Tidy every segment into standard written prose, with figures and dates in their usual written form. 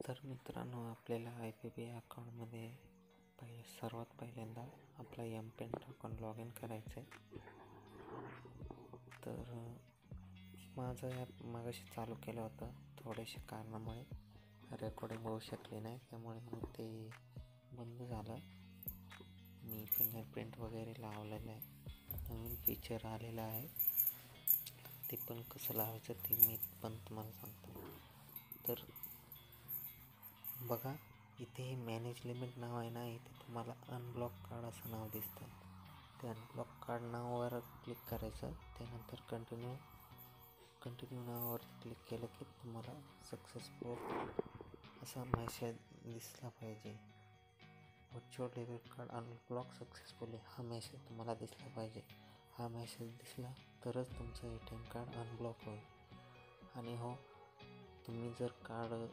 तर मित्रांनो, आपल्याला IPB अकाउंटमध्ये सर्वात पहिल्यांदा आपला एम-पिन टाकून लॉग इन करायचं आहे. तर माझं ॲप मागाशी चालू केलं होतं, थोड्याशा कारणामुळे रेकॉर्डिंग होऊ शकली नाही, त्यामुळे मग ते बंद झालं. मी फिंगरप्रिंट वगैरे लावलेलं आहे. नवीन फीचर आलेलं आहे, ते पण कसं लावायचं ते मी पण तुम्हाला सांगतो. तर बघा, इथे मॅनेज लिमिट नाव आहे ना, इथे तुम्हाला अनब्लॉक कार्ड असं नाव दिसतं. ते अनब्लॉक कार्ड नावावर क्लिक करायचं. त्यानंतर कंटिन्यू नावावर क्लिक केलं की तुम्हाला सक्सेसफुल असा मेसेज दिसला पाहिजे. Virtual debit card unblock successfully हा मेसेज तुम्हाला दिसला पाहिजे. हा मेसेज दिसला तरच तुमचं ATM कार्ड अनब्लॉक होईल. आणि हो, तुम्ही जर कार्ड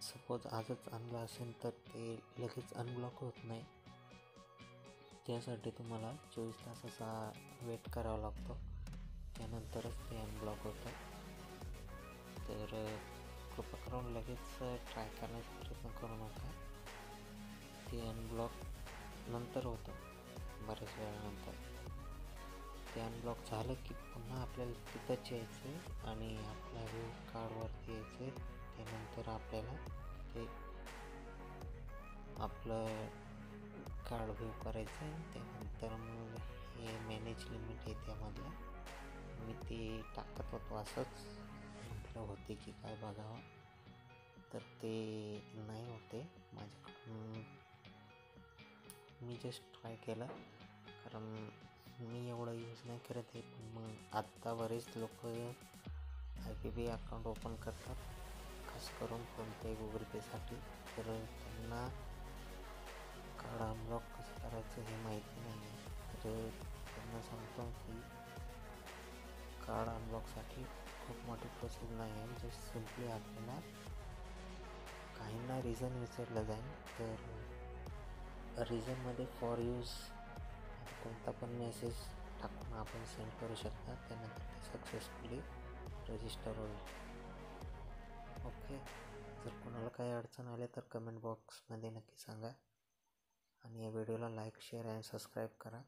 सपोज आजच आणलं असेल तर ते लगेच अनब्लॉक होत नाही. त्यासाठी तुम्हाला 24 तासाचा वेट करावा लागतो, त्यानंतरच ते अनब्लॉक होतं. तर कृपा करून लगेच ट्राय करण्याचा प्रयत्न करू नका. ते अनब्लॉक नंतर होतं, बऱ्याच वेळानंतर. ते अनब्लॉक झालं की पुन्हा आपल्याला तिथंच यायचं आणि आपल्या व्ह्यू कार्डवरती यायचं. त्यानंतर आपल्याला ते आपलं कार्ड व्ह्यू करायचं आहे. त्यानंतर मग हे मॅनेज लिमिट आहे, त्यामधलं मी ते टाकत होतो, असंच म्हटलं होते की काय बघावं, तर ते नाही होते माझ्याकडून. मी जस्ट ट्राय केलं, कारण मी एवढं यूज नाही करत आहे. पण मग आत्ता बरेच लोक IPB अकाउंट ओपन करतात, खास करून फोनपे, गुगल पेसाठी. तर त्यांना कार्ड अनब्लॉक कसं करायचं हे माहिती नाही आहे. तर त्यांना सांगतो की कार्ड अनब्लॉकसाठी खूप मोठी प्रोसेस नाही आहे. जस्ट सिम्पली आपल्याला काहींना रिझन विचारलं जाईल, तर रिझनमध्ये फॉर यूज कोणता पण मेसेज टाकून आपण सेंड करू शकता. त्यानंतर ते सक्सेसफुली रजिस्टर होईल. ओके, जर कोणाला काही अडचण आली तर कमेंट बॉक्समध्ये नक्की सांगा. आणि या व्हिडिओला लाईक, शेअर आणि सबस्क्राईब करा.